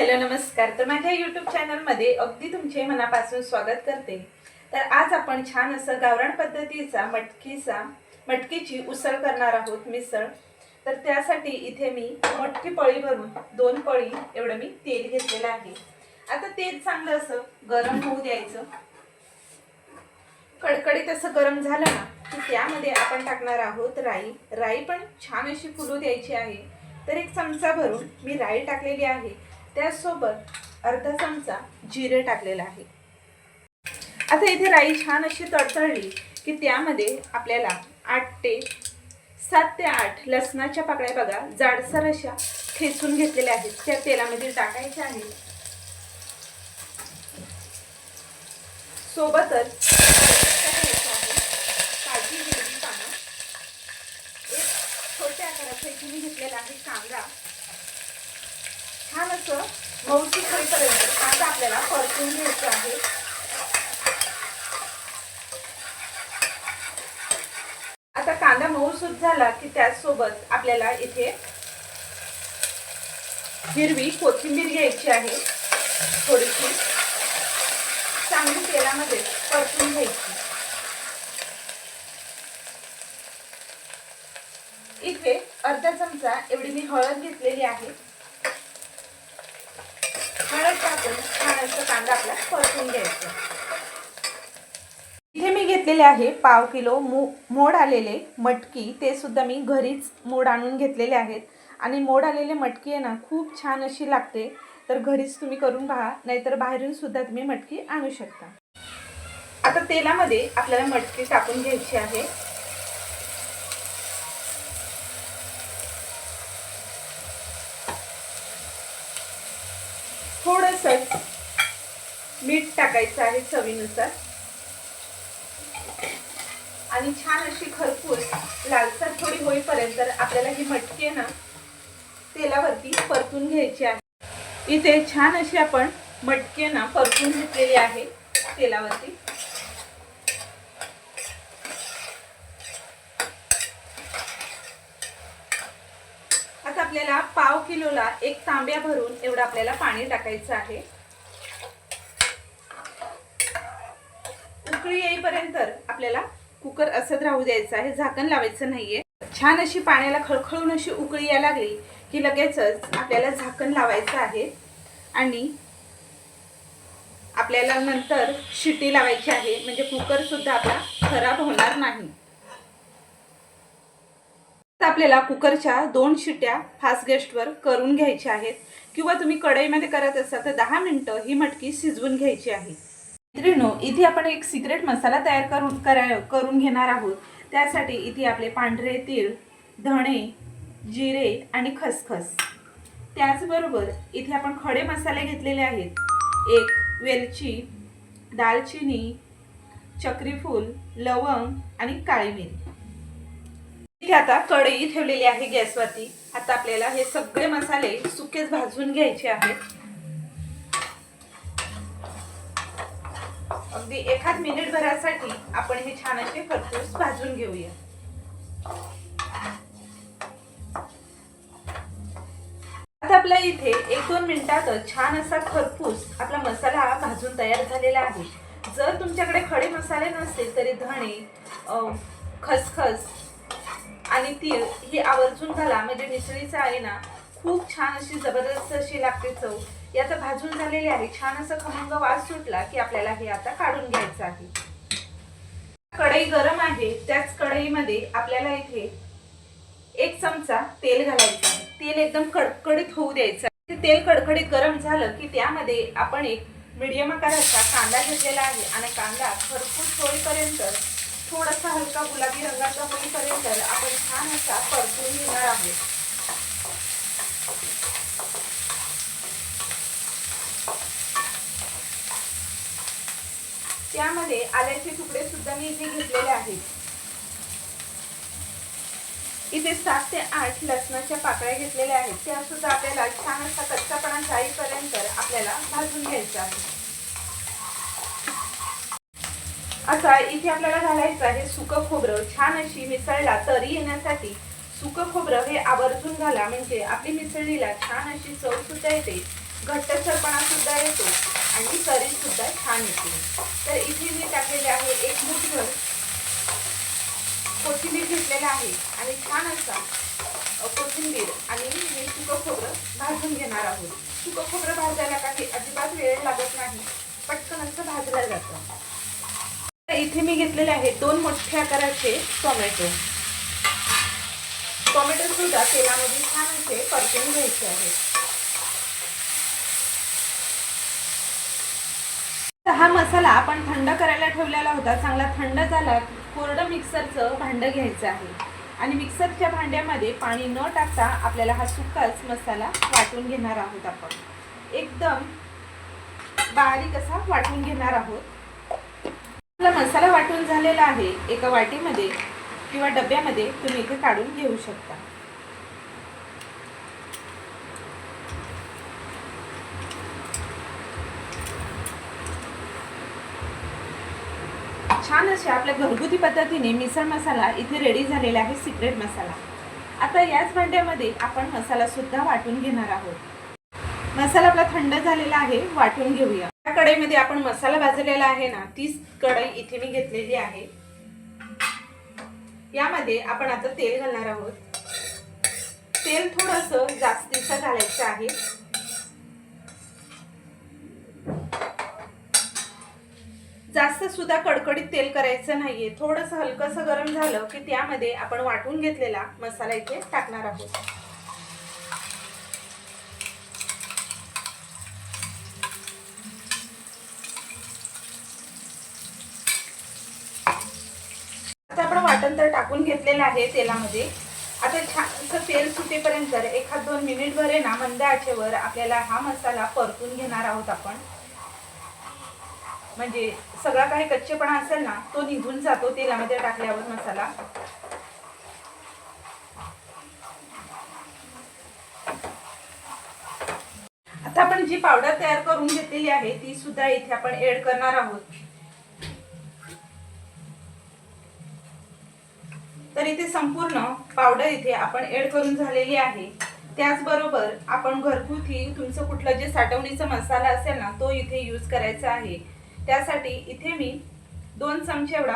Hello नमस्कार। तर माझ्या YouTube चॅनलमध्ये अगदी तुमचे मनापासून स्वागत करते। तर आज आपण छान असं गावरान पद्धतीचा मटकीची उसळ करणार आहोत, मिसळ। तर त्यासाठी इथे मी मोठी पळी भरून 2 पळी एवढं मी तेल घेतलेलं आहे। आता तेल चांगलं असं गरम होऊ द्यायचं। कडकडीत असं गरम झालं ना की त्यामध्ये आपण टाकणार आहोत राई। राई पण छान अशी फुलू द्यायची आहे। तर 1 चमचा भरून मी राई टाकलेली आहे। त्यासोबत अर्धा चमचा जिरे टाकलेला आहे। आता इथे राई छान अशी तडतडली की त्यामध्ये आपल्याला 7 ते 8 लसणाच्या पाकळ्या बघा जाडसर अशा ठेचून घेतलेल्या आहेत, त्या तेलामध्ये टाकायच्या आहेत। सोबतच ताजी हिरवी पानं, 1 छोट्या आकाराचा इथे मी घेतलेला आहे कांदा। छान असं मऊसूत होईपर्यंत कांदा आपल्याला परतून घ्यायचा आहे। आता कांदा मऊसूत झाला की त्यासोबत आपल्याला इथे हिरवी कोथिंबीर घ्यायची आहे, थोडीशी चांगली तेलामध्ये परतून घ्यायची। इथे अर्धा चमचा एवढी मी हळद घेतलेली आहे। हळद टाकून छान असं कांदा आपला परतून घ्यायचा। इथे मी घेतलेले आहे पाव किलो मोड आलेले मटकी, ते सुद्धा मी घरीच मोड आणून घेतलेले आहेत। आणि मोड आलेले मटकी आहे ना खूप छान अशी लागते। तर घरीच तुम्ही करून पहा, नाहीतर बाहेरून सुद्धा तुम्ही मटकी आणू शकता। आता तेलामध्ये आपल्याला मटकी टाकून घ्यायची आहे। थोडंसं मीठ टाकायचं आहे चवीनुसार आणि छान अशी खरपूस लालसर थोडी होईपर्यंत आपल्याला ही मटकी आहे ना तेलावरती परतून घ्यायची आहे। इथे छान अशी आपण मटकी ना परतून घेतलेली आहे तेलावरती। आता आपल्याला पाव किलोला 1 तांब्या भरून एवढं आपल्याला पाणी टाकायचं आहे। उकळी येईपर्यंत आपल्याला कुकर असंच राहू द्यायचं आहे, झाकण लावायचं नाहीये। छान अशी पाण्याला खळखळून अशी उकळी यायला लागली की लगेचच आपल्याला झाकण लावायचं आहे आणि आपल्याला नंतर शिट्टी लावायची आहे, म्हणजे कुकर सुद्धा आपला खराब होणार नाही। आपल्याला कुकरच्या 2 शिट्ट्या फास्ट गॅसवर करून घ्यायच्या आहेत, किंवा तुम्ही कढईमध्ये करत असाल तर 10 मिनिटं ही मटकी शिजवून घ्यायची आहे। मित्रांनो, इथे आपण एक सिक्रेट मसाला तयार करून घेणार आहोत। त्यासाठी इथे आपले पांढरे तीळ, धणे, जिरे आणि खसखस, त्याचबरोबर इथे आपण खडे मसाले घेतलेले आहेत। 1 वेलची, दालचिनी, चक्रीफूल, लवंग आणि काळी मिरी। इथे आता कढई ठेवलेली आहे गॅसवरती। आता आपल्याला हे सगळे मसाले सुकेच भाजून घ्यायचे आहेत। अगदी 1 मिनिट भरासाठी आपण हे छान असे खरपूस भाजून घेऊया। आता आपल्या इथे 1-2 मिनिटात छान असा खरपूस आपला मसाला भाजून तयार झालेला आहे। जर तुमच्याकडे खडे मसाले नसतील तरी धणे, खसखस आणि तीळ ही आवर्जून घाला, म्हणजे मिसळीचा आहे ना खूप छान अशी जबरदस्त अशी लागते चव। यात भाजून झालेले आहे, छान असं खमंग वास सुटला की आपल्याला हे आता काढून घ्यायचं आहे। कढई गरम आहे, त्याच कढईमध्ये आपल्याला इथे 1 चमचा तेल घालायचं आहे। तेल एकदम कडकडीत होऊ द्यायचं आहे। तेल कडकडीत गरम झालं की त्यामध्ये आपण 1 मीडियम आकाराचा कांदा घेतलेला आहे आणि कांदा खरपूस होईपर्यंत, थोडासा हलका गुलाबी रंगाचा होईपर्यंत आपण छान असा परतून घेणार आहोत। त्यामध्ये आल्याचे तुकडे सुद्धा मी इथे घेतलेले आहेत। इथे 7 ते 8 लसणाच्या पाकळ्या घेतलेल्या आहेत, त्या सुद्धा आपल्याला छान असा कच्चापणा जाईपर्यंत आपल्याला भाजून घ्यायचा आहे। आता इथे आपल्याला घालायचं आहे सुकं खोबरं। छान अशी मिसळला तरी येण्यासाठी सुकं खोबरं हे आवर्जून घाला, म्हणजे आपली मिसळीला छान अशी चव सुद्धा येते घट्टसरपणा सुद्धा येतो आणि तरी सुद्धा छान येते। तर इथे मी टाकलेले आहे 1 मूठभर कोथिंबीर घेतलेला आहे आणि छान असा कोथिंबीर आणि हे सुकं खोबरं भाजून घेणार आहोत। सुकं खोबरं भाजायला काही अजिबात वेळ लागत नाही, पटकन असं भाजलं जातं। तर इथे मी घेतलेले आहे 2 मोठ्या आकाराचे टोमॅटो। टोमॅटो सुद्धा तेलामध्ये छान असे परतून घ्यायचे आहेत। हा मसाला आपण थंड करायला ठेवलेला होता, चांगला थंड झाला। कोरडं मिक्सरचं भांडं घ्यायचं आहे आणि मिक्सरच्या भांड्यामध्ये पाणी न टाकता आपल्याला हा सुकाच मसाला वाटून घेणार आहोत। आपण एकदम बारीक असा वाटून घेणार आहोत। आपला मसाला वाटून झालेला आहे। एका वाटीमध्ये किंवा डब्यामध्ये तुम्ही इथे काढून घेऊ शकता। छान अशा आपल्या घरगुती पद्धतीने मिसळ मसाला इथे रेडी झालेला आहे, सिक्रेट मसाला। आता याच भांड्यामध्ये आपण मसाला सुद्धा वाटून घेणार आहोत। मसाला आपला थंड झालेला आहे, वाटून घेऊया। या कढईमध्ये आपण मसाला भाजलेला आहे ना, तीच कढई इथे मी घेतलेली आहे। यामध्ये आपण आता तेल घालणार आहोत। तेल थोडंसं जास्तीचं घालायचं आहे। जास्त सुद्धा कडकडीत तेल करायचं नाहीये, थोडंसं हलकसं गरम झालं की त्यामध्ये आपण वाटून घेतलेला मसाला इथे टाकणार आहोत। आता आपण वाटण तर टाकून घेतलेलं आहे तेलामध्ये। आता छान असं तेल सुटेपर्यंत 1-2 मिनिट भर आहे ना, मंद आचेवर आपल्याला हा मसाला परतून घेणार आहोत आपण। म्हणजे सगळा काही कच्चेपणा असेल ना, तो निघून जातो तेलामध्ये टाकल्यावर मसाला। आता आपण जी पावडर तयार करून घेतलेली आहे ती सुद्धा इथे आपण ऍड करणार आहोत। तर इथे संपूर्ण पावडर इथे आपण ऍड करून झालेली आहे। त्याचबरोबर आपण घरगुती तुमचं कुठलं जे साठवणीचा मसाला असेल ना, तो इथे यूज करायचा आहे। त्यासाठी इथे मी 2 चमचे एवढा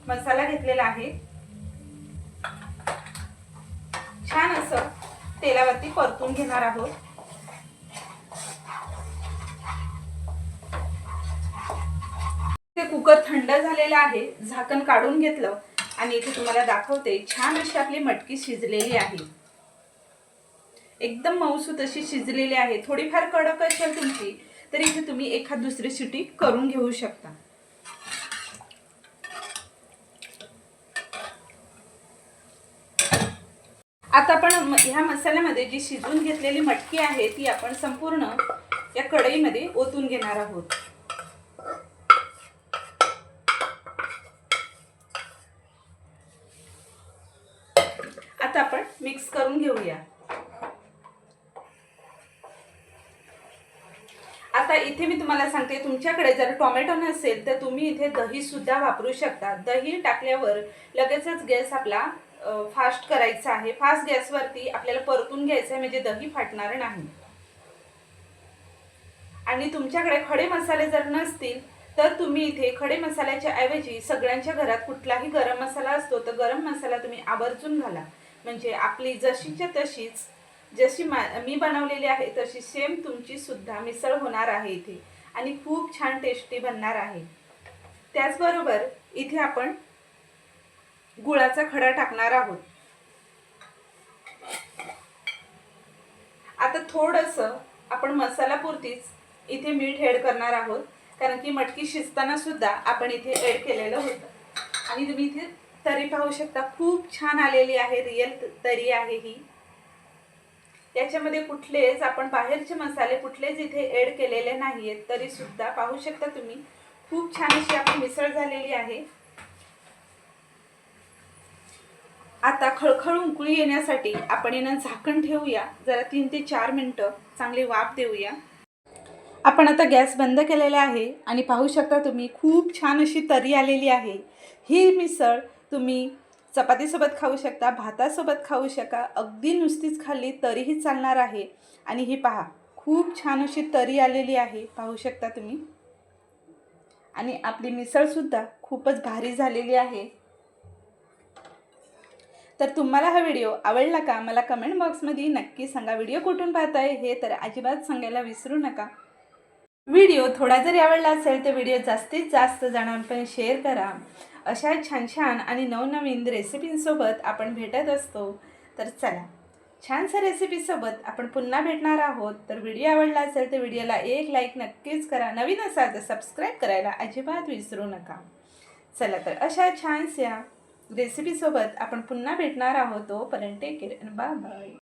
मसाला घेतलेला आहे। छान असं तेलावरती परतून घेणार आहोत। ते कुकर थंड झालेला आहे, झाकण काढून घेतलं आणि इथे तुम्हाला दाखवते, छान अशी आपली मटकी शिजलेली आहे। एकदम मऊसूत अशी शिजलेली आहे। थोडीफार कडक असेल तुमची तर इथे तुम्ही एखाद दुसरी शिटी करून घेऊ शकता। आता आपण ह्या मसाल्यामध्ये जी शिजवून घेतलेली मटकी आहे ती आपण संपूर्ण या कढईमध्ये ओतून घेणार आहोत। आता आपण मिक्स करून घेऊया। आता इथे मी तुम्हाला सांगते, तुमच्याकडे जर टोमॅटो नसेल तर तुम्ही इथे दही सुद्धा वापरू शकता। दही टाकल्यावर लगेचच गॅस आपला फास्ट करायचा आहे। फास्ट गॅसवरती आपल्याला परतून घ्यायचं आहे, म्हणजे दही फाटणार नाही। आणि तुमच्याकडे खडे मसाले जर नसतील तर तुम्ही इथे खडे मसाल्याच्या ऐवजी सगळ्यांच्या घरात कुठलाही गरम मसाला असतो तर गरम मसाला तुम्ही आवर्जून घाला। म्हणजे आपली जशीच्या तशीच, जशी मी बनवलेली आहे तशी सेम तुमची सुद्धा मिसळ होणार आहे इथे आणि खूप छान टेस्टी बनणार आहे। त्याचबरोबर इथे आपण गुळाचा खडा टाकणार आहोत। आता थोडंसं आपण मसाल्यापुरतीच इथे मीठ ऍड करणार आहोत, कारण की मटकी शिजताना सुद्धा आपण इथे ऍड केलेलं होतं। आणि तुम्ही इथे तरी पाहू शकता, खूप छान आलेली आहे, रिअल तरी आहे ही। त्याच्यामध्ये कुठलेच आपण बाहेरचे मसाले कुठलेच इथे ऍड केलेले नाहीयेत, तरी सुद्धा पाहू शकता तुम्ही, खूप छान अशी आपली मिसळ झालेली आहे। आता खळखळ उकळी येण्यासाठी आपण यांना झाकण ठेवूया, जरा 3 ते 4 मिनिटं चांगली वाफ देऊया। आपण आता गॅस बंद केलेला आहे आणि पाहू शकता तुम्ही, खूप छान अशी तरी आलेली आहे। ही मिसळ तुम्ही चपातीसोबत खाऊ शकता, भातासोबत खाऊ शकता, अगदी नुसतीच खाल्ली तरीही चालणार आहे। आणि ही पहा, खूप छान अशी तरी आलेली आहे, पाहू शकता तुम्ही. आणि आपली मिसळसुद्धा खूपच भारी झालेली आहे. तर तुम्हाला हा व्हिडिओ आवडला का मला कमेंट बॉक्समध्ये नक्की सांगा. व्हिडिओ कुठून पाहताय हे तर अजिबात सांगायला विसरू नका. व्हिडिओ थोडा जरी आवडला असेल तर व्हिडिओ जास्तीत जास्त जणांपर्यंत शेअर करा. अशा छान छान आणि नवनवीन रेसिपींसोबत आपण भेटत असतो. तर चला, छानशा रेसिपीसोबत आपण पुन्हा भेटणार आहोत. तर व्हिडिओ आवडला असेल तर व्हिडिओला एक लाईक नक्कीच करा. नवीन असाल तर सबस्क्राईब करायला अजिबात विसरू नका. चला तर अशा छानशा रेसिपीसोबत आपण पुन्हा भेटणार आहोत. तोपर्यंत टेक केअर, बाय बाय.